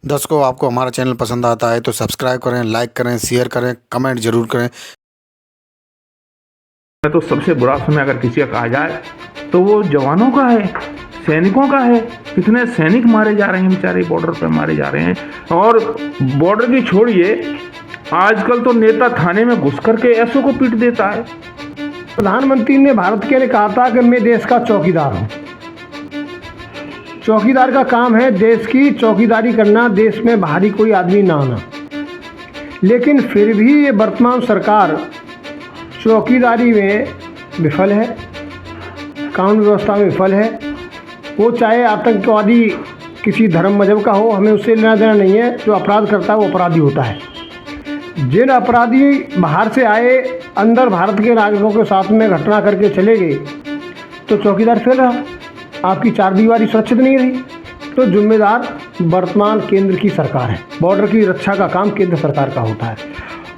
दर्शकों, आपको हमारा चैनल पसंद आता है तो सब्सक्राइब करें, लाइक करें, शेयर करें, कमेंट जरूर करें। तो सबसे बुरा समय अगर किसी का कहा जाए तो वो जवानों का है, सैनिकों का है। कितने सैनिक मारे जा रहे हैं, बेचारे बॉर्डर पर मारे जा रहे हैं। और बॉर्डर की छोड़िए, आजकल तो नेता थाने में घुस करके ऐसों को पीट देता है। प्रधानमंत्री ने भारत के लिए कहा था कि मैं देश का चौकीदार हूँ। चौकीदार का काम है देश की चौकीदारी करना, देश में बाहरी कोई आदमी ना आना। लेकिन फिर भी ये वर्तमान सरकार चौकीदारी में विफल है, कानून व्यवस्था में विफल है। वो चाहे आतंकवादी किसी धर्म मजहब का हो, हमें उससे लेना देना नहीं है। जो अपराध करता है वो अपराधी होता है। जिन अपराधी बाहर से आए, अंदर भारत के नागरिकों के साथ में घटना करके चले गए, तो चौकीदार फेल रहा, आपकी चार दीवारी सुरक्षित नहीं रही। तो जिम्मेदार वर्तमान केंद्र की सरकार है। बॉर्डर की रक्षा का काम केंद्र सरकार का होता है।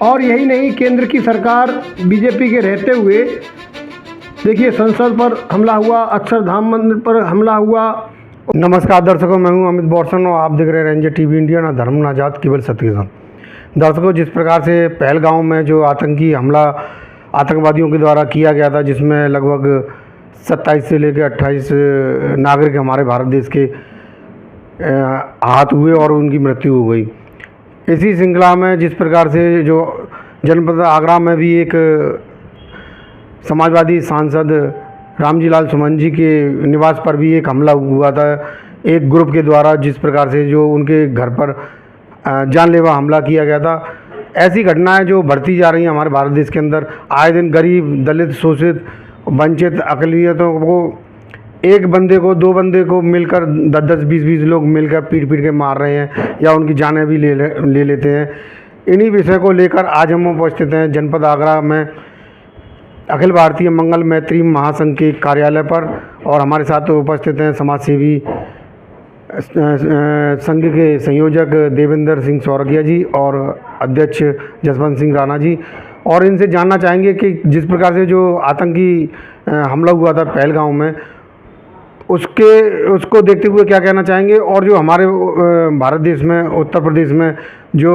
और यही नहीं, केंद्र की सरकार बीजेपी के रहते हुए देखिए, संसद पर हमला हुआ, अक्षरधाम मंदिर पर हमला हुआ। नमस्कार दर्शकों, मैं हूं अमित बॉर्सन और आप देख रहे हैं रेंजर टीवी इंडिया। ना धर्म ना जात, केवल सत्य के साथ। दर्शकों, जिस प्रकार से पहलगांव में जो आतंकी हमला आतंकवादियों के द्वारा किया गया था, जिसमें लगभग 27 से लेकर 28 नागरिक हमारे भारत देश के आहत हुए और उनकी मृत्यु हो गई। इसी श्रृंखला में जिस प्रकार से जो जनपद आगरा में भी एक समाजवादी सांसद रामजी लाल सुमन जी के निवास पर भी एक हमला हुआ था एक ग्रुप के द्वारा, जिस प्रकार से जो उनके घर पर जानलेवा हमला किया गया था। ऐसी घटनाएं जो बढ़ती जा रही हैं हमारे भारत देश के अंदर। आए दिन गरीब, दलित, शोषित, वंचित अक़लियतों को, एक बंदे को, दो बंदे को मिलकर 10-10, 20-20 लोग मिलकर पीट के मार रहे हैं या उनकी जानें भी ले लेते हैं। इन्हीं विषय को लेकर आज हम उपस्थित हैं जनपद आगरा में अखिल भारतीय मंगल मैत्री महासंघ के कार्यालय पर, और हमारे साथ उपस्थित हैं समाज सेवी संघ के संयोजक देवेंद्र सिंह सौरगिया जी और अध्यक्ष जसवंत सिंह राणा जी। और इनसे जानना चाहेंगे कि जिस प्रकार से जो आतंकी हमला हुआ था पहलगांव में, उसको देखते हुए क्या कहना चाहेंगे। और जो हमारे भारत देश में, उत्तर प्रदेश में जो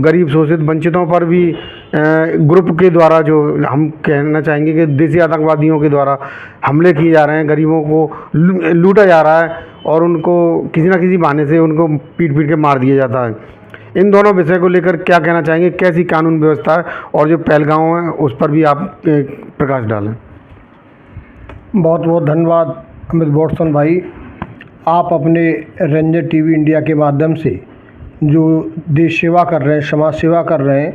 गरीब, शोषित, वंचितों पर भी ग्रुप के द्वारा जो हम कहना चाहेंगे कि देसी आतंकवादियों के द्वारा हमले किए जा रहे हैं, गरीबों को लूटा जा रहा है और उनको किसी न किसी बहाने से उनको पीट के मार दिया जाता है। इन दोनों विषय को लेकर क्या कहना चाहेंगे, कैसी कानून व्यवस्था है और जो पहलगांव है उस पर भी आप प्रकाश डालें। बहुत बहुत धन्यवाद अमित बॉर्सन भाई। आप अपने रेंजर टीवी इंडिया के माध्यम से जो देश सेवा कर रहे हैं, समाज सेवा कर रहे हैं,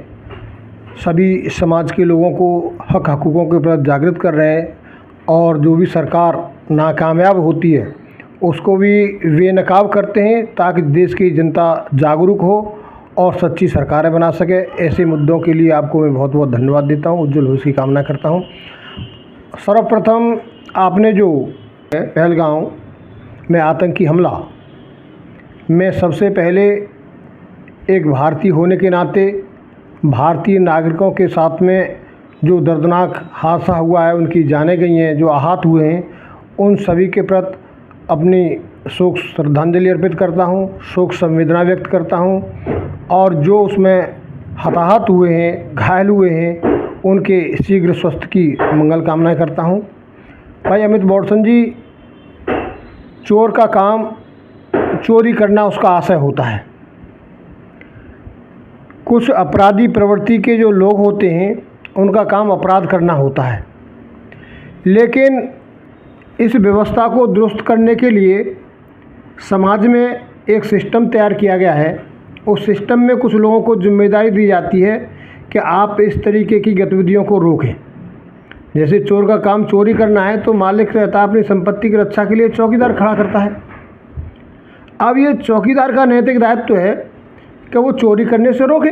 सभी समाज के लोगों को हक हकूक़ों के प्रति जागृत कर रहे हैं, और जो भी सरकार नाकामयाब होती है उसको भी बेनकाब करते हैं ताकि देश की जनता जागरूक हो और सच्ची सरकारें बना सके। ऐसे मुद्दों के लिए आपको मैं बहुत बहुत धन्यवाद देता हूँ, उज्जवल भविष्य की कामना करता हूँ। सर्वप्रथम आपने जो पहलगांव में आतंकी हमला, मैं सबसे पहले एक भारतीय होने के नाते भारतीय नागरिकों के साथ में जो दर्दनाक हादसा हुआ है, उनकी जानें गई हैं, जो आहत हुए हैं, उन सभी के प्रति अपनी शोक श्रद्धांजलि अर्पित करता हूं, शोक संवेदना व्यक्त करता हूं। और जो उसमें हताहत हुए हैं, घायल हुए हैं, उनके शीघ्र स्वास्थ्य की मंगल कामनाएं करता हूं। भाई अमित बॉर्सन जी, चोर का काम चोरी करना उसका आशय होता है। कुछ अपराधी प्रवृत्ति के जो लोग होते हैं उनका काम अपराध करना होता है। लेकिन इस व्यवस्था को दुरुस्त करने के लिए समाज में एक सिस्टम तैयार किया गया है। उस सिस्टम में कुछ लोगों को जिम्मेदारी दी जाती है कि आप इस तरीके की गतिविधियों को रोकें। जैसे चोर का काम चोरी करना है तो मालिक रहता है अपनी संपत्ति की रक्षा के लिए चौकीदार खड़ा करता है। अब ये चौकीदार का नैतिक दायित्व है कि वो चोरी करने से रोके।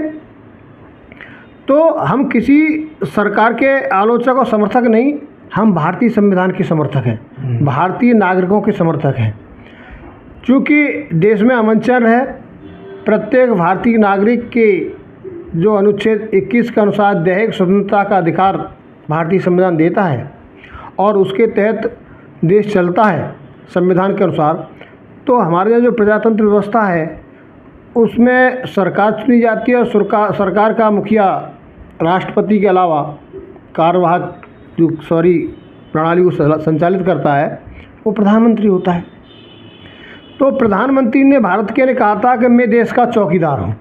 तो हम किसी सरकार के आलोचक और समर्थक नहीं, हम भारतीय संविधान के समर्थक हैं, भारतीय नागरिकों के समर्थक हैं। चूँकि देश में अमन चल है, प्रत्येक भारतीय नागरिक के जो अनुच्छेद 21 के अनुसार दैहिक स्वतंत्रता का अधिकार भारतीय संविधान देता है और उसके तहत देश चलता है संविधान के अनुसार। तो हमारे यहाँ जो प्रजातंत्र व्यवस्था है उसमें सरकार चुनी जाती है और सरकार का मुखिया राष्ट्रपति के अलावा कार्यवाहक जो प्रणाली को संचालित करता है वो प्रधानमंत्री होता है। तो प्रधानमंत्री ने भारत के लिए कहा था कि मैं देश का चौकीदार हूँ।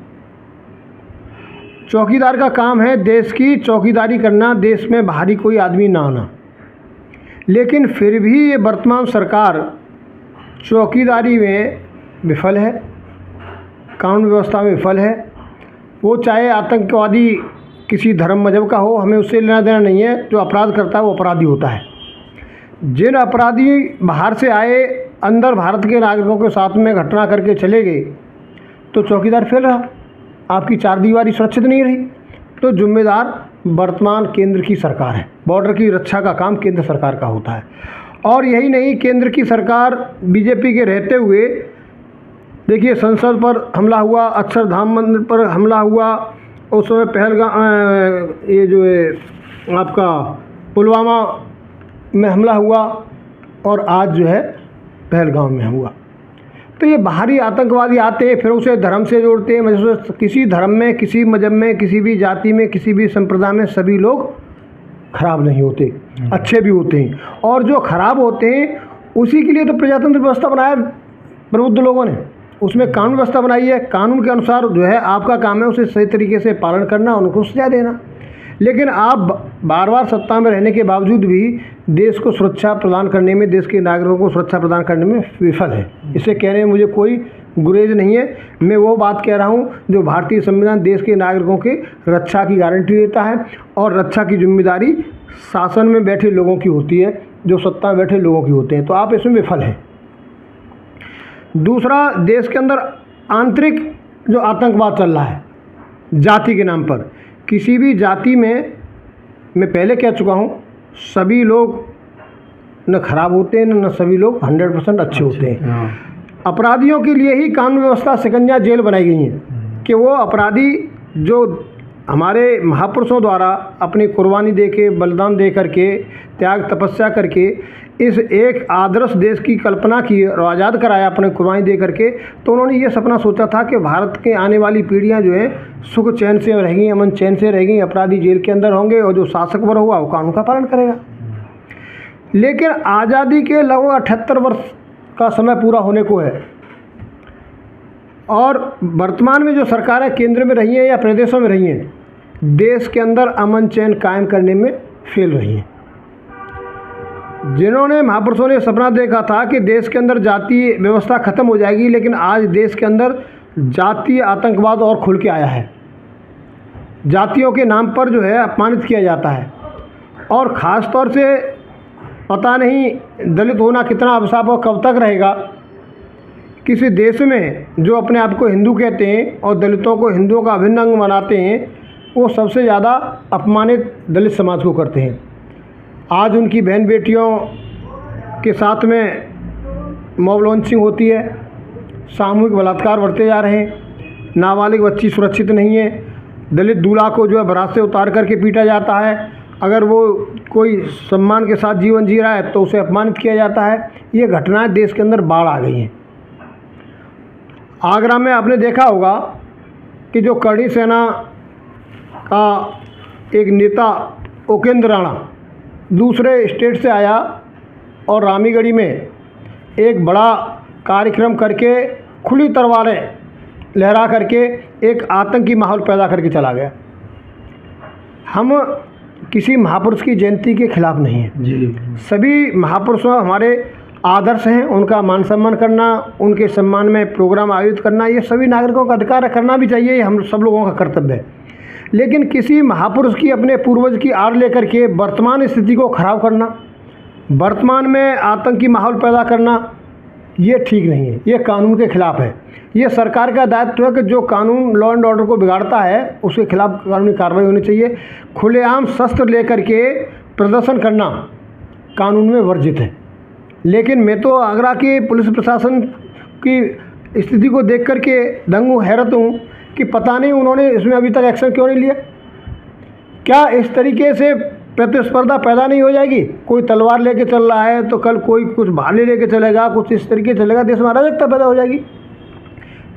चौकीदार का काम है देश की चौकीदारी करना, देश में बाहरी कोई आदमी ना आना। लेकिन फिर भी ये वर्तमान सरकार चौकीदारी में विफल है, कानून व्यवस्था में विफल है। वो चाहे आतंकवादी किसी धर्म मजहब का हो, हमें उससे लेना देना नहीं है। जो अपराध करता है वो अपराधी होता है। जिन अपराधी बाहर से आए, अंदर भारत के नागरिकों के साथ में घटना करके चले गए, तो चौकीदार फेल रहा, आपकी चार दीवारी सुरक्षित नहीं रही। तो जिम्मेदार वर्तमान केंद्र की सरकार है। बॉर्डर की रक्षा का काम केंद्र सरकार का होता है। और यही नहीं, केंद्र की सरकार बीजेपी के रहते हुए देखिए संसद पर हमला हुआ, अक्षरधाम मंदिर पर हमला हुआ, उस समय पहलगाम ये जो है आपका पुलवामा में हमला हुआ, और आज जो है पहलगाम में हुआ। तो ये बाहरी आतंकवादी आते हैं, फिर उसे धर्म से जोड़ते हैं। मतलब किसी धर्म में, किसी मजहब में, किसी भी जाति में, किसी भी संप्रदाय में सभी लोग खराब नहीं होते, अच्छे भी होते हैं। और जो खराब होते हैं उसी के लिए तो प्रजातंत्र व्यवस्था बनाया प्रबुद्ध लोगों ने, उसमें कानून व्यवस्था बनाई है। कानून के अनुसार जो है आपका काम है उसे सही तरीके से पालन करना, उनको सजा देना। लेकिन आप बार बार सत्ता में रहने के बावजूद भी देश को सुरक्षा प्रदान करने में, देश के नागरिकों को सुरक्षा प्रदान करने में विफल है। इसे कहने में मुझे कोई गुरेज नहीं है। मैं वो बात कह रहा हूँ जो भारतीय संविधान देश के नागरिकों की रक्षा की गारंटी देता है, और रक्षा की जिम्मेदारी शासन में बैठे लोगों की होती है, जो सत्ता में बैठे लोगों की होते हैं। तो आप इसमें विफल हैं। दूसरा, देश के अंदर आंतरिक जो आतंकवाद चल रहा है जाति के नाम पर, किसी भी जाति में, मैं पहले कह चुका हूँ, सभी लोग न खराब होते हैं न सभी लोग 100% अच्छे होते हैं। अपराधियों के लिए ही कानून व्यवस्था, शिकंजा, जेल बनाई गई हैं कि वो अपराधी जो हमारे महापुरुषों द्वारा अपनी कुर्बानी दे के, बलिदान दे करके, त्याग तपस्या करके इस एक आदर्श देश की कल्पना की और आज़ाद कराया अपने कुर्बानी दे करके, तो उन्होंने ये सपना सोचा था कि भारत के आने वाली पीढ़ियां जो है सुख चैन से रहेंगी, अमन चैन से रहेंगी, अपराधी जेल के अंदर होंगे और जो शासक वर्ग होगा वो कानून का पालन करेगा। लेकिन आज़ादी के लगभग 78 वर्ष का समय पूरा होने को है, और वर्तमान में जो सरकारें केंद्र में रही हैं या प्रदेशों में रही हैं, देश के अंदर अमन चैन कायम करने में फेल रही हैं। जिन्होंने महापुरुषों ने सपना देखा था कि देश के अंदर जाति व्यवस्था खत्म हो जाएगी, लेकिन आज देश के अंदर जातीय आतंकवाद और खुल के आया है। जातियों के नाम पर जो है अपमानित किया जाता है, और ख़ास तौर से पता नहीं दलित होना कितना अभिशाप और कब तक रहेगा। किसी देश में जो अपने आप को हिंदू कहते हैं और दलितों को हिंदुओं का अभिन्न अंग मानते हैं, वो सबसे ज़्यादा अपमानित दलित समाज को करते हैं। आज उनकी बहन बेटियों के साथ में मॉब लॉन्चिंग होती है, सामूहिक बलात्कार बढ़ते जा रहे हैं, नाबालिग बच्ची सुरक्षित नहीं है, दलित दूल्हा को जो है बारात से उतार करके पीटा जाता है, अगर वो कोई सम्मान के साथ जीवन जी रहा है तो उसे अपमानित किया जाता है। ये घटनाएं देश के अंदर बाढ़ आ गई हैं। आगरा में आपने देखा होगा कि जो करणी सेना का एक नेता उपेंद्र राणा दूसरे स्टेट से आया और रामीगढ़ी में एक बड़ा कार्यक्रम करके खुली तलवारें लहरा करके एक आतंकी माहौल पैदा करके चला गया। हम किसी महापुरुष की जयंती के खिलाफ नहीं हैं जी। सभी महापुरुषों हमारे आदर्श हैं, उनका मान सम्मान करना, उनके सम्मान में प्रोग्राम आयोजित करना, ये सभी नागरिकों का अधिकार है, करना भी चाहिए, ये हम सब लोगों का कर्तव्य है। लेकिन किसी महापुरुष की, अपने पूर्वज की आड़ लेकर के वर्तमान स्थिति को खराब करना, वर्तमान में आतंकी माहौल पैदा करना, ये ठीक नहीं है, ये कानून के खिलाफ है। ये सरकार का दायित्व है कि जो कानून लॉ एंड ऑर्डर को बिगाड़ता है उसके खिलाफ कानूनी कार्रवाई होनी चाहिए। खुलेआम शस्त्र लेकर के प्रदर्शन करना कानून में वर्जित है। लेकिन मैं तो आगरा के पुलिस प्रशासन की स्थिति को देख कर के दंग हैरत हूँ कि पता नहीं उन्होंने इसमें अभी तक एक्शन क्यों नहीं लिया। क्या इस तरीके से प्रतिस्पर्धा पैदा नहीं हो जाएगी? कोई तलवार लेके चल रहा है तो कल कोई कुछ भाले लेके चलेगा, कुछ इस तरीके चलेगा, देश में अराजकता पैदा हो जाएगी।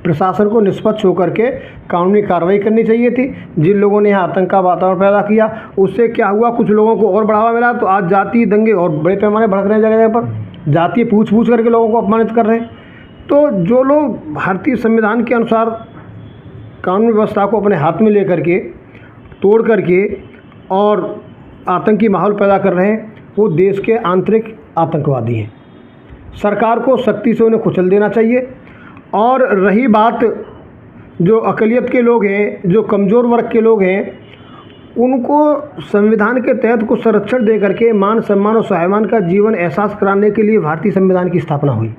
प्रशासन को निष्पक्ष होकर के कानूनी कार्रवाई करनी चाहिए थी। जिन लोगों ने यहाँ आतंक का वातावरण पैदा किया, उससे क्या हुआ, कुछ लोगों को और बढ़ावा मिला, तो आज जातीय दंगे और बड़े पैमाने भड़क रहे हैं जगह जगह पर, जातीय पूछ करके लोगों को अपमानित कर रहे हैं। तो जो लोग भारतीय संविधान के अनुसार कानून व्यवस्था को अपने हाथ में लेकर के तोड़ करके और आतंकी माहौल पैदा कर रहे हैं, वो देश के आंतरिक आतंकवादी हैं। सरकार को सख्ती से उन्हें कुचल देना चाहिए। और रही बात जो अक़लियत के लोग हैं, जो कमज़ोर वर्ग के लोग हैं, उनको संविधान के तहत कुछ संरक्षण दे करके मान सम्मान और स्वाभिमान का जीवन एहसास कराने के लिए भारतीय संविधान की स्थापना हुई।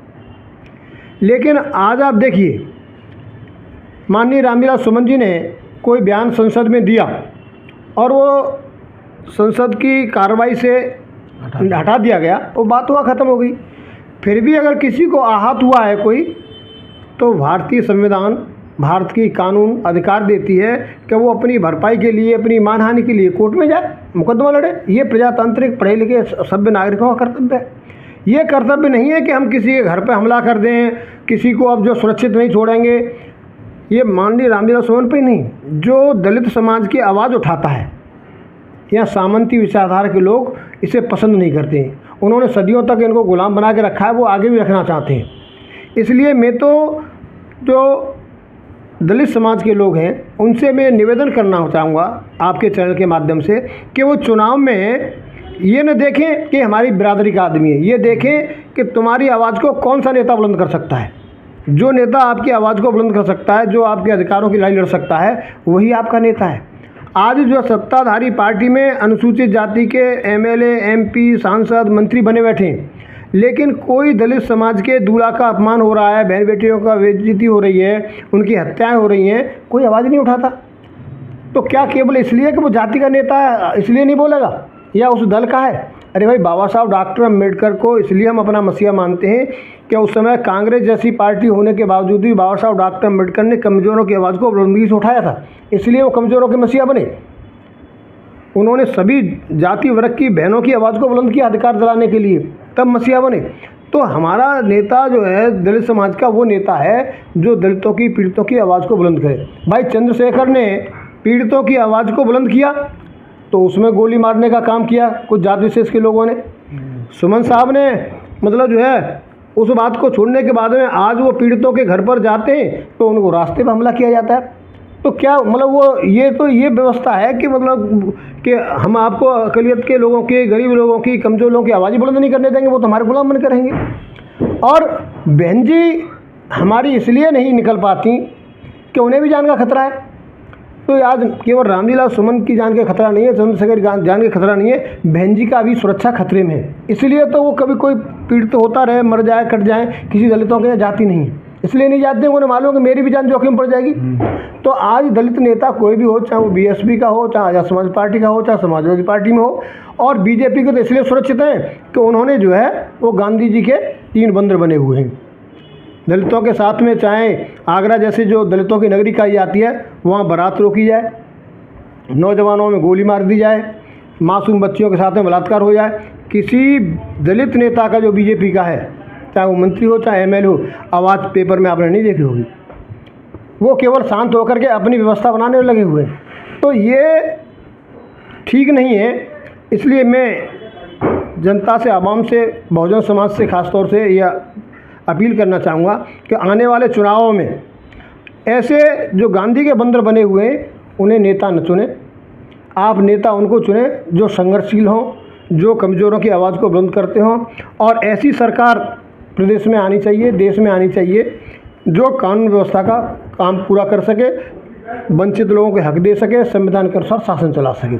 लेकिन आज आप देखिए, माननीय रामविलास सुमन जी ने कोई बयान संसद में दिया और वो संसद की कार्रवाई से हटा दिया गया, वो बात वहाँ ख़त्म हो गई। फिर भी अगर किसी को आहत हुआ है कोई, तो भारतीय संविधान, भारत की कानून अधिकार देती है कि वो अपनी भरपाई के लिए, अपनी मानहानि के लिए कोर्ट में जाए, मुकदमा लड़े। ये प्रजातांत्रिक पढ़े लिखे सभ्य नागरिकों का कर्तव्य है। ये कर्तव्य नहीं है कि हम किसी के घर पे हमला कर दें, किसी को अब जो सुरक्षित नहीं छोड़ेंगे। ये माननीय रामविलास सुमन पे नहीं, जो दलित समाज की आवाज़ उठाता है या सामंती विचारधारा के लोग इसे पसंद नहीं करते हैं। उन्होंने सदियों तक इनको गुलाम बना के रखा है, वो आगे भी रखना चाहते हैं। इसलिए मैं तो जो दलित समाज के लोग हैं उनसे मैं निवेदन करना चाहूँगा आपके चैनल के माध्यम से कि वो चुनाव में ये न देखें कि हमारी बिरादरी का आदमी है, ये देखें कि तुम्हारी आवाज़ को कौन सा नेता बुलंद कर सकता है। जो नेता आपकी आवाज़ को बुलंद कर सकता है, जो आपके अधिकारों की लड़ाई लड़ सकता है, वही आपका नेता है। आज जो सत्ताधारी पार्टी में अनुसूचित जाति के एमएलए, एमपी, सांसद, मंत्री बने बैठे हैं, लेकिन कोई दलित समाज के दूल्हा का अपमान हो रहा है, बहन बेटियों का बेइज्जती हो रही है, उनकी हत्याएं हो रही हैं, कोई आवाज़ नहीं उठाता। तो क्या केवल इसलिए कि वो जाति का नेता है इसलिए नहीं बोलेगा, या उस दल का है? अरे भाई, बाबा साहब डॉक्टर अम्बेडकर को इसलिए हम अपना मसीहा मानते हैं कि उस समय कांग्रेस जैसी पार्टी होने के बावजूद भी बाबा साहब डॉक्टर अम्बेडकर ने कमज़ोरों की आवाज़ को बुलंदी से उठाया था, इसलिए वो कमज़ोरों के मसीहा बने। उन्होंने सभी जाति वर्ग की बहनों की आवाज़ को बुलंद किया अधिकार दिलाने के लिए, तब मसीहा बने। तो हमारा नेता जो है दलित समाज का, वो नेता है जो दलितों की, पीड़ितों की आवाज़ को बुलंद करे। भाई चंद्रशेखर ने पीड़ितों की आवाज़ को बुलंद किया तो उसमें गोली मारने का काम किया कुछ जाति विशेष के लोगों ने। सुमन साहब ने मतलब जो है उस बात को छोड़ने के बाद में आज वो पीड़ितों के घर पर जाते हैं तो उनको रास्ते पर हमला किया जाता है। तो क्या मतलब वो ये व्यवस्था है कि मतलब कि हम आपको अक़लियत के लोगों की, गरीब लोगों की, कमज़ोर लोगों की आवाज़ बुलंद नहीं करने देंगे, वो तो हमारे गुलाम बनकर रहेंगे। और बहन जी हमारी इसलिए नहीं निकल पाती कि उन्हें भी जान का खतरा है। तो आज केवल रामविलास सुमन की जान का खतरा नहीं है, चंद्रशेखर जान का खतरा नहीं है, बहन जी का भी सुरक्षा खतरे में है। इसलिए तो वो कभी कोई पीड़ित होता रहे, मर जाए, कट जाए, किसी दलितों के जाति नहीं है, इसलिए नहीं जाते हैं। उन्हें मालूम है कि मेरी भी जान जोखिम पड़ जाएगी। तो आज दलित नेता कोई भी हो, चाहे वो बीएसपी का हो, चाहे आज़ाद समाज पार्टी का हो, चाहे समाजवादी पार्टी में हो, और बीजेपी के तो इसलिए सुरक्षित हैं कि उन्होंने जो है वो गांधी जी के 3 बंदर बने हुए हैं। दलितों के साथ में चाहे आगरा जैसे जो दलितों की नगरी कही जाती है, वहाँ बारात रोकी जाए, नौजवानों में गोली मार दी जाए, मासूम बच्चियों के साथ में बलात्कार हो जाए, किसी दलित नेता का जो बीजेपी का है, चाहे वो मंत्री हो चाहे एमएलए हो, आवाज़ पेपर में आपने नहीं देखी होगी। वो केवल शांत होकर के अपनी व्यवस्था बनाने में लगे हुए हैं। तो ये ठीक नहीं है। इसलिए मैं जनता से, आवाम से, बहुजन समाज से ख़ास तौर से यह अपील करना चाहूँगा कि आने वाले चुनावों में ऐसे जो गांधी के बंदर बने हुए हैं उन्हें नेता न चुने। आप नेता उनको चुने जो संघर्षशील हों, जो कमज़ोरों की आवाज़ को बुलंद करते हों, और ऐसी सरकार प्रदेश में आनी चाहिए, देश में आनी चाहिए, जो कानून व्यवस्था का काम पूरा कर सके, वंचित लोगों को हक दे सके, संविधान के अनुसार शासन चला सके।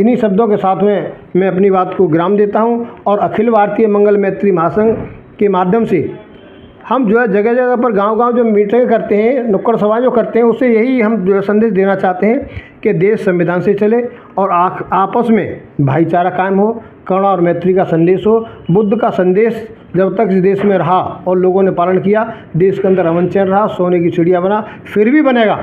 इन्हीं शब्दों के साथ में मैं अपनी बात को विराम देता हूं और अखिल भारतीय मंगल मैत्री महासंघ के माध्यम से हम जो है जगह जगह पर गांव-गांव जो मीटिंग करते हैं, नुक्कड़ सभा जो करते हैं, उससे यही हम जो संदेश देना चाहते हैं कि देश संविधान से चले और आपस में भाईचारा कायम हो, करुणा और मैत्री का संदेश हो। बुद्ध का संदेश जब तक इस देश में रहा और लोगों ने पालन किया, देश के अंदर अमन चैन रहा, सोने की चिड़िया बना, फिर भी बनेगा।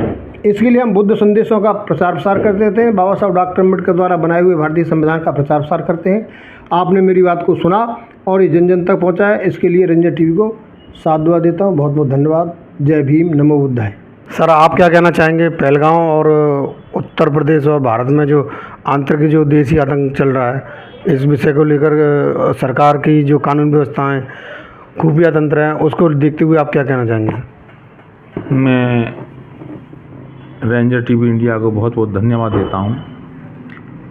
इसके लिए हम बुद्ध संदेशों का प्रचार प्रसार करते हैं, बाबा साहब डॉक्टर अम्बेडकर द्वारा बनाए हुए भारतीय संविधान का प्रचार प्रसार करते हैं। आपने मेरी बात को सुना और ये जन जन तक पहुँचाया, इसके लिए रंजन टीवी को साधुवाद देता हूँ। बहुत बहुत धन्यवाद। जय भीम, नमो बुद्धाय। सर, आप क्या कहना चाहेंगे पहलगांव और उत्तर प्रदेश और भारत में जो आंतरिक जो देसी आतंक चल रहा है, इस विषय को लेकर सरकार की जो कानून व्यवस्थाएं, खुफिया तंत्र हैं, उसको देखते हुए आप क्या कहना चाहेंगे? मैं रेंजर टीवी इंडिया को बहुत बहुत धन्यवाद देता हूं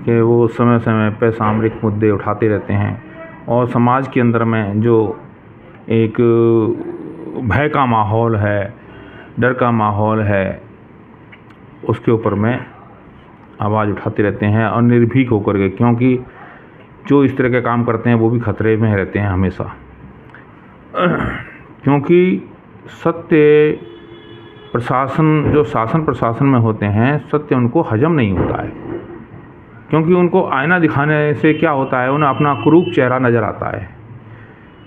कि वो समय समय पर सामरिक मुद्दे उठाते रहते हैं और समाज के अंदर में जो एक भय का माहौल है, डर का माहौल है, उसके ऊपर में आवाज़ उठाते रहते हैं और निर्भीक होकर के, क्योंकि जो इस तरह के काम करते हैं वो भी खतरे में रहते हैं हमेशा, क्योंकि सत्य प्रशासन, जो शासन प्रशासन में होते हैं, सत्य उनको हजम नहीं होता है, क्योंकि उनको आईना दिखाने से क्या होता है, उन्हें अपना कुरूप चेहरा नज़र आता है।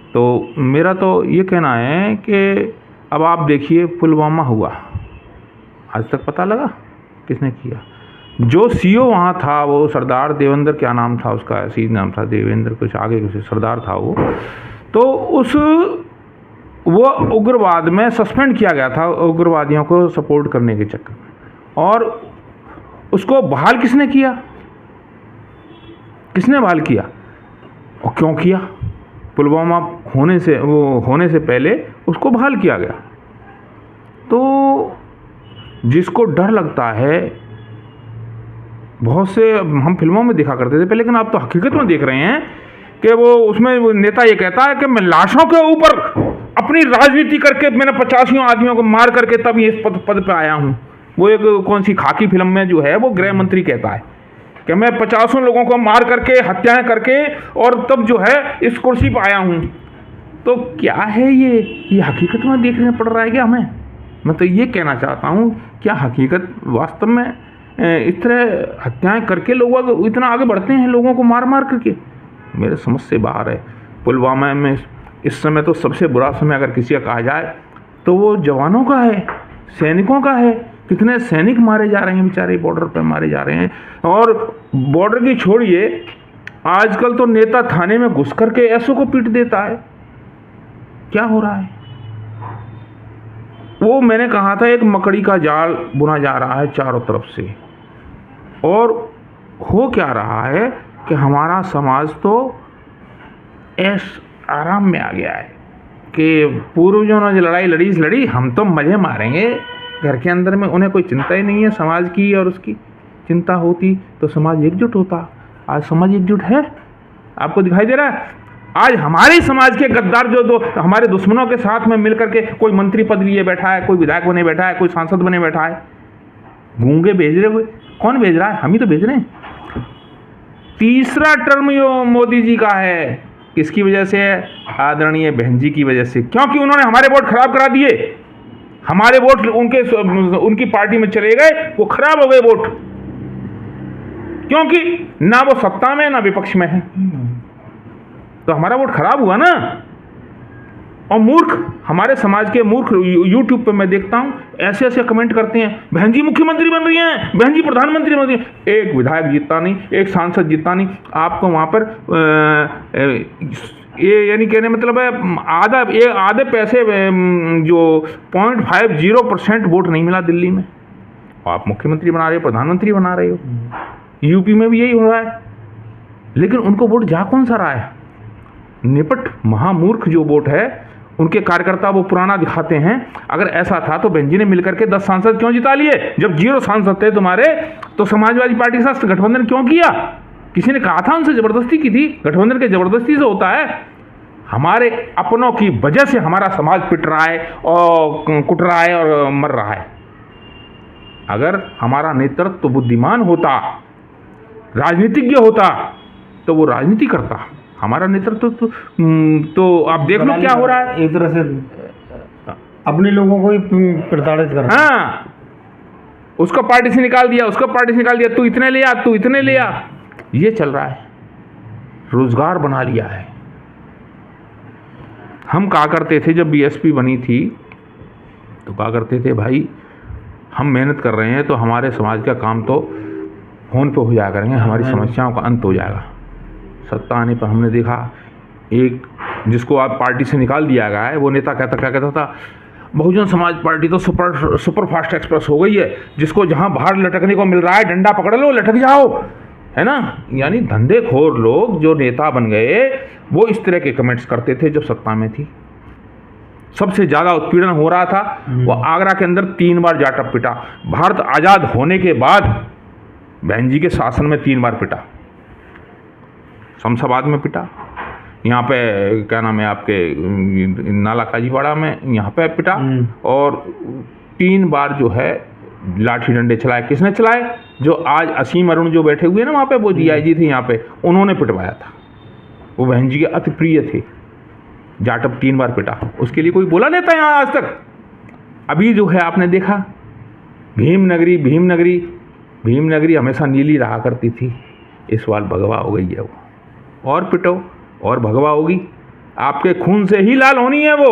तो मेरा तो ये कहना है कि अब आप देखिए, पुलवामा हुआ, आज तक पता लगा किसने किया। जो सीओ वहाँ था वो सरदार देवेंद्र, क्या नाम था उसका, ऐसे ही नाम था, देवेंद्र कुछ आगे कुछ सरदार था वो, तो वो उग्रवाद में सस्पेंड किया गया था, उग्रवादियों को सपोर्ट करने के चक्कर में। और उसको बहाल किसने किया? किसने बहाल किया और क्यों किया? पुलवामा होने से पहले उसको बहाल किया गया। तो जिसको डर लगता है, बहुत से हम फिल्मों में देखा करते थे पहले, लेकिन आप तो हकीकत में देख रहे हैं कि वो उसमें वो नेता ये कहता है कि मैं लाशों के ऊपर अपनी राजनीति करके, मैंने 85 आदमियों को मार करके तब इस पद पे आया हूँ। वो एक कौन सी खाकी फिल्म में जो है वो गृह मंत्री कहता है कि मैं 50 लोगों को मार करके, हत्याएं करके और तब जो है इस कुर्सी पर आया हूँ। तो क्या है ये हकीकत में देखने पड़ रहा है क्या हमें? मैं तो ये कहना चाहता हूँ, क्या हकीकत वास्तव में इस तरह हत्याएं करके लोग इतना आगे बढ़ते हैं, लोगों को मार मार करके? मेरे समझ से बाहर है। पुलवामा में इस समय तो सबसे बुरा समय अगर किसी का कहा जाए तो वो जवानों का है, सैनिकों का है। कितने सैनिक मारे जा रहे हैं बेचारे, बॉर्डर पर मारे जा रहे हैं। और बॉर्डर की छोड़िए, आजकल तो नेता थाने में घुस करके ऐसों को पीट देता है। क्या हो रहा है? वो मैंने कहा था, एक मकड़ी का जाल बुना जा रहा है चारों तरफ से। और हो क्या रहा है कि हमारा समाज तो ऐश आराम में आ गया है कि पूर्वजों ने जो लड़ाई लड़ी, हम तो मजे मारेंगे घर के अंदर में। उन्हें कोई चिंता ही नहीं है समाज की, और उसकी चिंता होती तो समाज एकजुट होता। आज समाज एकजुट है? आपको दिखाई दे रहा है? आज हमारे समाज के गद्दार जो हमारे दुश्मनों के साथ में मिलकर के कोई मंत्री पद लिए बैठा है, कोई विधायक बने बैठा है, कोई सांसद बने बैठा है। गूंगे भेज रहे हुए, कौन भेज रहा है? हम ही तो भेज रहे हैं। तीसरा टर्म मोदी जी का है। किसकी वजह से है? आदरणीय बहन जी की वजह से, क्योंकि उन्होंने हमारे वोट खराब करा दिए। हमारे वोट उनकी पार्टी में चले गए, वो खराब हो गए वोट, क्योंकि ना वो सत्ता में ना विपक्ष में है। तो हमारा वोट खराब हुआ ना। और मूर्ख, हमारे समाज के मूर्ख यूट्यूब पे मैं देखता हूँ ऐसे ऐसे कमेंट करते हैं, बहन जी मुख्यमंत्री बन रही हैं, बहन जी प्रधानमंत्री बन रही हैं। एक विधायक जीतता नहीं, एक सांसद जीतता नहीं। आपको वहाँ पर ये यानी कहने मतलब है आधे पैसे जो 0.50% वोट नहीं मिला दिल्ली में, आप मुख्यमंत्री बना रहे हो, प्रधानमंत्री बना रहे हो। यूपी में भी यही हो रहा है, लेकिन उनको वोट जा कौन सा रहा है? निपट महामूर्ख जो वोट है, उनके कार्यकर्ता वो पुराना दिखाते हैं। अगर ऐसा था तो बहन जी ने मिलकर के 10 सांसद क्यों जिता लिए? जब 0 सांसद थे तुम्हारे, तो समाजवादी पार्टी के साथ गठबंधन क्यों किया? किसी ने कहा था उनसे? जबरदस्ती की थी। गठबंधन के जबरदस्ती से होता है। हमारे अपनों की वजह से हमारा समाज पिट रहा है और कुट रहा है और मर रहा है। अगर हमारा नेतृत्व तो बुद्धिमान होता, राजनीतिज्ञ होता, तो वो राजनीति करता। हमारा नेतृत्व तो आप देख लो क्या हो रहा है। एक तरह से अपने लोगों को ही प्रताड़ित कर रहा है। हाँ, उसको पार्टी से निकाल दिया, उसको पार्टी से निकाल दिया, तू इतने ले आ, तू इतने ले आ। ये चल रहा है, रोजगार बना लिया है। हम कहा करते थे जब बीएसपी बनी थी, तो कहा करते थे भाई हम मेहनत कर रहे हैं तो हमारे समाज का काम तो फोन पे हो जाया करेंगे, हमारी समस्याओं का अंत हो जाएगा। सत्ता आने पर हमने देखा, एक जिसको आप पार्टी से निकाल दिया गया है, वो नेता क्या कहता था, बहुजन समाज पार्टी तो सुपर फास्ट एक्सप्रेस हो गई है, जिसको जहां बाहर लटकने को मिल रहा है डंडा पकड़ लो, लटक जाओ, है ना। यानी धंधेखोर लोग जो नेता बन गए वो इस तरह के कमेंट्स करते थे जब सत्ता में थी। सबसे ज़्यादा उत्पीड़न हो रहा था वो आगरा के अंदर 3 बार जाटव पिटा। भारत आज़ाद होने के बाद बहन जी के शासन में 3 बार पिटा। शमशाबाद में पिटा, यहाँ पे क्या नाम है आपके नाला काजीपाड़ा में, यहाँ पे पिटा, और 3 बार जो है लाठी डंडे चलाए। किसने चलाए? जो आज असीम अरुण जो बैठे हुए ना वहाँ पे, वो DIG थे यहाँ पे, उन्होंने पिटवाया था। वो बहन जी के अति प्रिय थे। जाटव 3 बार पिटा, उसके लिए कोई बोला नहीं था यहाँ आज तक। अभी जो है आपने देखा भीमनगरी, भीमनगरी भीमनगरी हमेशा नीली रहा करती थी, इस बार भगवा हो गई है वो। और पिटो और भगवा होगी, आपके खून से ही लाल होनी है वो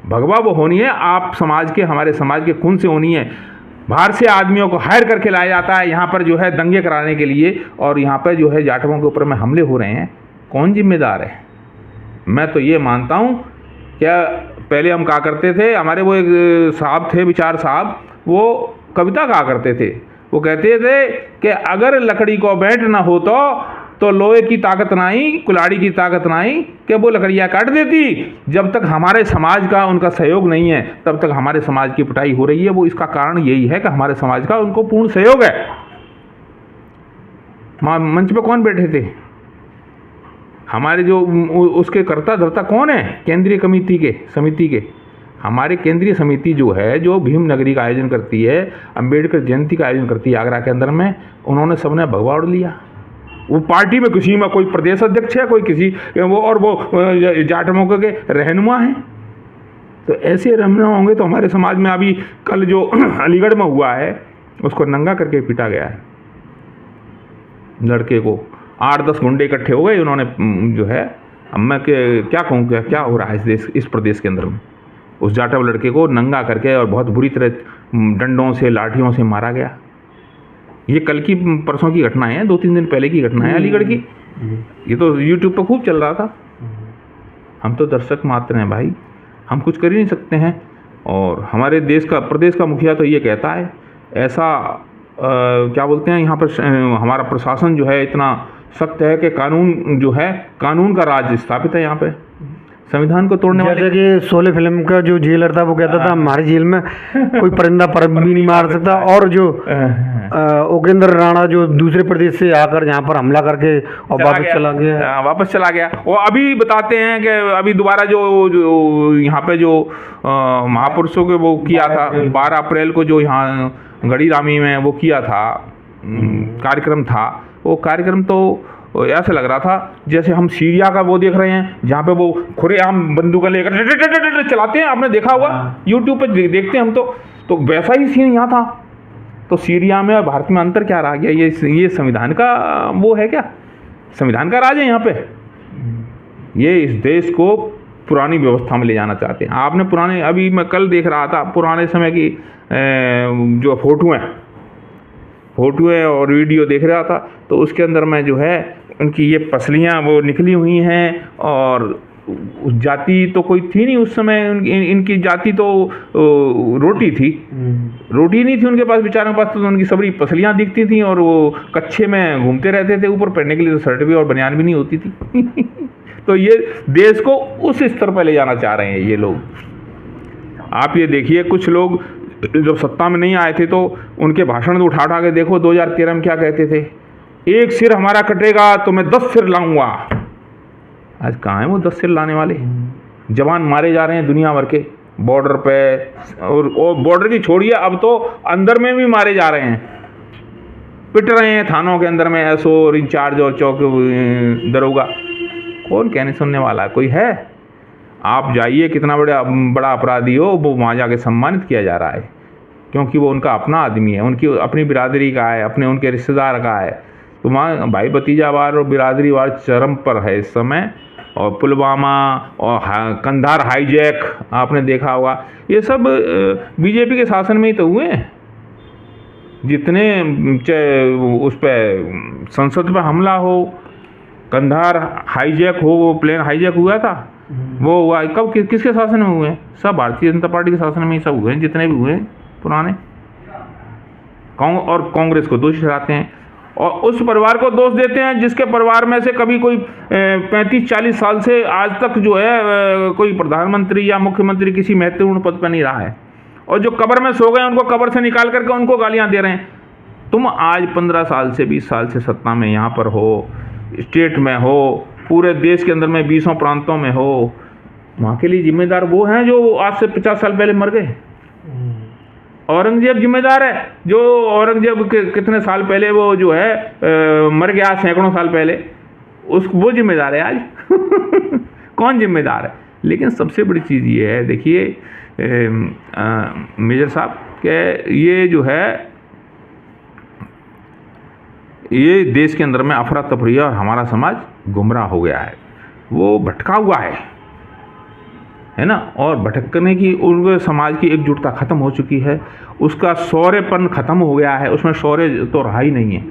भगवा, वो होनी है आप समाज के, हमारे समाज के खून से होनी है। बाहर से आदमियों को हायर करके लाया जाता है यहाँ पर जो है दंगे कराने के लिए, और यहाँ पर जो है जाटवों के ऊपर में हमले हो रहे हैं। कौन जिम्मेदार है? मैं तो ये मानता हूँ, क्या पहले हम कहा करते थे, हमारे वो एक साहब थे, विचार साहब, वो कविता कहा करते थे। वो कहते थे कि अगर लकड़ी को बेंट ना हो तो लोहे की ताकत नहीं, कुल्हाड़ी की ताकत नहीं कि वो लकड़ियाँ काट देती। जब तक हमारे समाज का उनका सहयोग नहीं है तब तक हमारे समाज की पिटाई हो रही है। वो इसका कारण यही है कि हमारे समाज का उनको पूर्ण सहयोग है। मंच पे कौन बैठे थे? हमारे जो उसके कर्ता धर्ता कौन है? केंद्रीय समिति के हमारे केंद्रीय समिति जो है, जो भीमनगरी का आयोजन करती है, अंबेडकर जयंती का आयोजन करती है आगरा के अंदर में, उन्होंने सबने भगवा उड़ लिया। वो पार्टी में किसी में कोई प्रदेश अध्यक्ष है, कोई किसी वो, और वो जाटवों के रहनुमा हैं। तो ऐसे रहनुमा होंगे तो हमारे समाज में अभी कल जो अलीगढ़ में हुआ है उसको नंगा करके पीटा गया है लड़के को। 8-10 गुंडे इकट्ठे हो गए, उन्होंने जो है, अब मैं क्या कहूँ, क्या हो रहा है इस प्रदेश के अंदर में। उस जाटव लड़के को नंगा करके और बहुत बुरी तरह डंडों से, लाठियों से मारा गया। ये कल की परसों की घटना है, 2-3 दिन पहले की घटना है अलीगढ़ की। ये तो YouTube पर खूब चल रहा था। हम तो दर्शक मात्र हैं भाई, हम कुछ कर ही नहीं सकते हैं। और हमारे प्रदेश का मुखिया तो ये कहता है, ऐसा क्या बोलते हैं यहाँ पर, हमारा प्रशासन जो है इतना सख्त है कि कानून जो है, कानून का राज स्थापित है यहाँ पे, संविधान को तोड़ने वाले। जैसे कि शोले फिल्म का जो जेलर था वो कहता था हमारी जेल में कोई परिंदा पर भी नहीं मार सकता। और जो उपेंद्र राणा जो दूसरे प्रदेश से आकर यहाँ पर हमला करके और वापस चला गया। वो अभी बताते हैं कि अभी दोबारा जो यहाँ पे जो महापुरुषों के वो किया था 12 अप्रैल को, जो यहाँ गढ़ी रामी में वो किया था कार्यक्रम था, वो कार्यक्रम तो ऐसा लग रहा था जैसे हम सीरिया का वो देख रहे हैं, जहाँ पे वो खुलेआम बंदूक लेकर चलाते हैं। आपने देखा होगा YouTube पे देखते हैं हम तो वैसा ही सीन यहाँ था। तो सीरिया में और भारत में अंतर क्या रह गया? ये संविधान का वो है क्या? संविधान का राज है यहाँ पे। ये इस देश को पुरानी व्यवस्था में ले जाना चाहते हैं। आपने पुराने, अभी मैं कल देख रहा था पुराने समय की जो फोटो है और वीडियो देख रहा था, तो उसके अंदर में जो है उनकी ये पसलियाँ वो निकली हुई हैं, और जाति तो कोई थी नहीं उस समय। इनकी जाति तो रोटी थी, रोटी नहीं थी उनके पास, बेचारों के पास तो उनकी सबरी पसलियाँ दिखती थी, और वो कच्छे में घूमते रहते थे। ऊपर पहनने के लिए तो शर्ट भी और बनियान भी नहीं होती थी। तो ये देश को उस स्तर पर ले जाना चाह रहे हैं ये लोग। आप ये देखिए, कुछ लोग जब सत्ता में नहीं आए थे तो उनके भाषण तो उठा के देखो 2013 में क्या कहते थे, 1 सिर हमारा कटेगा तो मैं 10 सिर लाऊंगा। आज कहाँ है वो 10 सिर लाने वाले? जवान मारे जा रहे हैं दुनिया भर के बॉर्डर पे, और बॉर्डर की छोड़िए, अब तो अंदर में भी मारे जा रहे हैं, पिट रहे हैं थानों के अंदर में एसओ और इंचार्ज और चौक दरोगा। कौन कहने सुनने वाला है? कोई है? आप जाइए, कितना बड़ा अपराधी हो वो वहाँ जाके सम्मानित किया जा रहा है, क्योंकि वो उनका अपना आदमी है, उनकी अपनी बिरादरी का है, उनके रिश्तेदार का है। तो वहाँ भाई भतीजावार और बिरादरीवार चरम पर है इस समय। और पुलवामा और कंधार हाईजैक आपने देखा होगा, ये सब बीजेपी के शासन में ही तो हुए हैं। जितने उस पर संसद पर हमला हो, कंधार हाईजैक हो, वो प्लेन हाईजैक हुआ था, वो हुआ कब, किसके शासन में हुए हैं? सब भारतीय जनता पार्टी के शासन में ही सब हुए हैं, जितने भी हुए हैं पुराने। और कांग्रेस को दोषी ठहराते हैं और उस परिवार को दोष देते हैं जिसके परिवार में से कभी कोई 35-40 साल से आज तक जो है कोई प्रधानमंत्री या मुख्यमंत्री किसी महत्वपूर्ण पद पर नहीं रहा है, और जो कब्र में सो गए उनको कब्र से निकाल करके उनको गालियां दे रहे हैं। तुम आज 15 साल से 20 साल से सत्ता में यहाँ पर हो, स्टेट में हो, पूरे देश के अंदर में 20 प्रांतों में हो, वहाँ के लिए जिम्मेदार वो हैं जो आज से 50 साल पहले मर गए। औरंगजेब जिम्मेदार है, जो औरंगजेब कितने साल पहले वो जो है मर गया, सैकड़ों साल पहले, वो जिम्मेदार है आज। कौन जिम्मेदार है? लेकिन सबसे बड़ी चीज़ ये है, देखिए मेजर साहब, कि ये जो है ये देश के अंदर में अफरा तफरी है और हमारा समाज गुमराह हो गया है, वो भटका हुआ है ना। और भटकने की उनके समाज की एकजुटता खत्म हो चुकी है, उसका शौर्यपन खत्म हो गया है, उसमें शौर्य तो रहा ही नहीं है।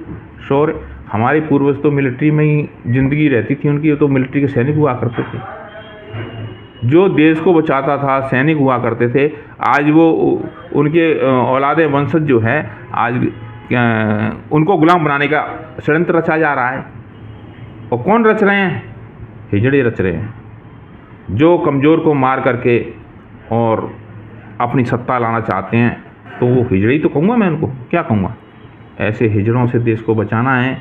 शौर्य, हमारे पूर्वज तो मिलिट्री में ही जिंदगी रहती थी उनकी, तो मिलिट्री के सैनिक हुआ करते थे, जो देश को बचाता था, सैनिक हुआ करते थे। आज वो उनके औलादे वंशज जो है आज उनको गुलाम बनाने का षड्यंत्र रचा जा रहा है। और कौन रच रहे हैं? हिजड़े रच रहे हैं, जो कमज़ोर को मार करके और अपनी सत्ता लाना चाहते हैं। तो वो हिजड़े ही तो कहूँगा मैं उनको, क्या कहूँगा? ऐसे हिजड़ों से देश को बचाना है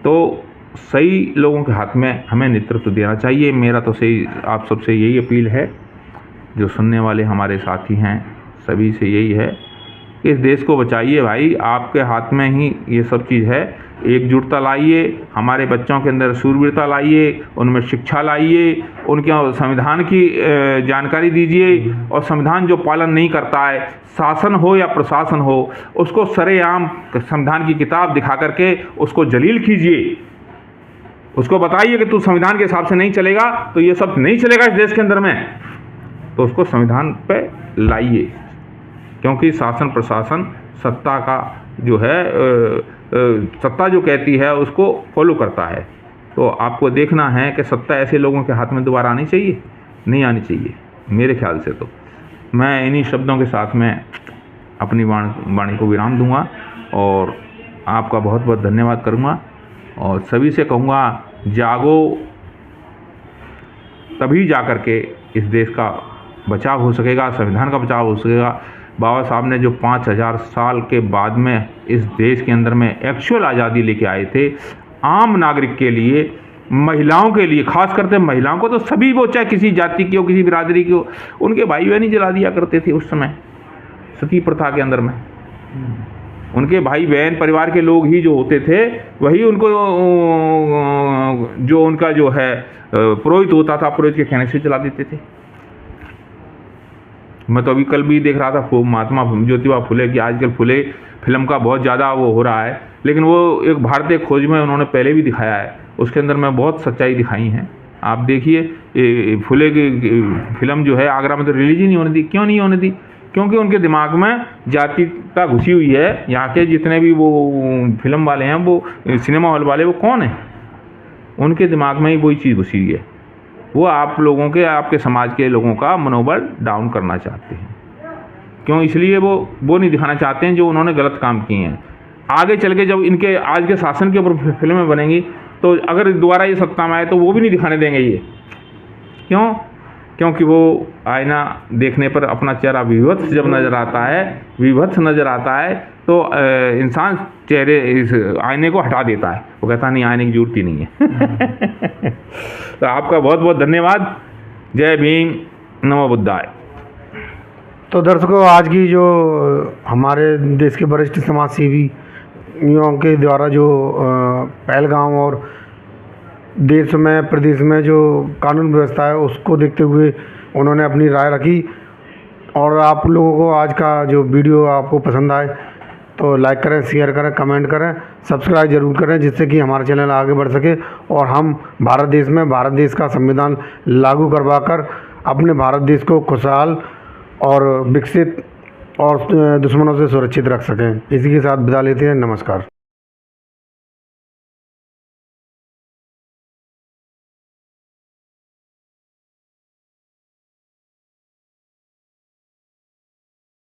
तो सही लोगों के हाथ में हमें नेतृत्व देना चाहिए। मेरा तो सही आप सबसे यही अपील है, जो सुनने वाले हमारे साथी हैं सभी से यही है कि इस देश को बचाइए भाई, आपके हाथ में ही ये सब चीज़ है। एकजुटता लाइए, हमारे बच्चों के अंदर शूरवीरता लाइए, उनमें शिक्षा लाइए, उनके संविधान की जानकारी दीजिए, और संविधान जो पालन नहीं करता है, शासन हो या प्रशासन हो, उसको सरेआम संविधान की किताब दिखा करके उसको जलील कीजिए, उसको बताइए कि तू संविधान के हिसाब से नहीं चलेगा तो ये सब नहीं चलेगा इस देश के अंदर में, तो उसको संविधान पे लाइए। क्योंकि शासन प्रशासन सत्ता का जो है सत्ता जो कहती है उसको फॉलो करता है। तो आपको देखना है कि सत्ता ऐसे लोगों के हाथ में दोबारा आनी चाहिए, नहीं आनी चाहिए मेरे ख्याल से। तो मैं इन्हीं शब्दों के साथ में अपनी वाणी को विराम दूंगा और आपका बहुत बहुत धन्यवाद करूंगा, और सभी से कहूँगा जागो, तभी जा कर के इस देश का बचाव हो सकेगा, संविधान का बचाव हो सकेगा। बाबा साहब ने जो 5000 साल के बाद में इस देश के अंदर में एक्चुअल आज़ादी लेके आए थे, आम नागरिक के लिए, महिलाओं के लिए, खास करके महिलाओं को, तो सभी वो चाहे किसी जाति की हो, किसी बिरादरी की हो, उनके भाई बहन ही जला दिया करते थे उस समय सती प्रथा के अंदर में। उनके भाई बहन परिवार के लोग ही जो होते थे वही उनको जो उनका जो है पुरोहित होता था, पुरोहित के कहने से जला देते थे। मैं तो अभी कल भी देख रहा था महात्मा ज्योतिबा फुले की, आजकल फुले फिल्म का बहुत ज़्यादा वो हो रहा है, लेकिन वो एक भारतीय खोज में उन्होंने पहले भी दिखाया है, उसके अंदर में बहुत सच्चाई दिखाई है। आप देखिए फुले की फिल्म जो है आगरा में तो रिलीज ही नहीं होने दी। क्यों नहीं होने दी? क्योंकि उनके दिमाग में जातीयता घुसी हुई है। यहाँ के जितने भी वो फिल्म वाले हैं, वो सिनेमा हॉल वाले, वो कौन है? उनके दिमाग में ही वही चीज़ घुसी हुई है। वो आप लोगों के, आपके समाज के लोगों का मनोबल डाउन करना चाहते हैं। क्यों? इसलिए वो नहीं दिखाना चाहते हैं जो उन्होंने गलत काम किए हैं। आगे चल के जब इनके आज के शासन के ऊपर फिल्में बनेंगी तो अगर दोबारा ये सत्ता में आए तो वो भी नहीं दिखाने देंगे ये। क्यों? क्योंकि वो आईना देखने पर अपना चेहरा विभत्स जब नज़र आता है, विभत्स नज़र आता है, तो इंसान चेहरे इस आईने को हटा देता है, वो कहता नहीं आईने की जरूरत ही नहीं है। तो आपका बहुत बहुत धन्यवाद। जय भीम, नमो बुद्धाय। तो दर्शकों, आज की जो हमारे देश के वरिष्ठ समाज सेवियों के द्वारा जो पहलगाम और देश में, प्रदेश में जो कानून व्यवस्था है उसको देखते हुए उन्होंने अपनी राय रखी। और आप लोगों को आज का जो वीडियो आपको पसंद आए तो लाइक करें, शेयर करें, कमेंट करें, सब्सक्राइब जरूर करें, जिससे कि हमारा चैनल आगे बढ़ सके और हम भारत देश में भारत देश का संविधान लागू करवाकर अपने भारत देश को खुशहाल और विकसित और दुश्मनों से सुरक्षित रख सकें। इसी के साथ विदा लेते हैं। नमस्कार।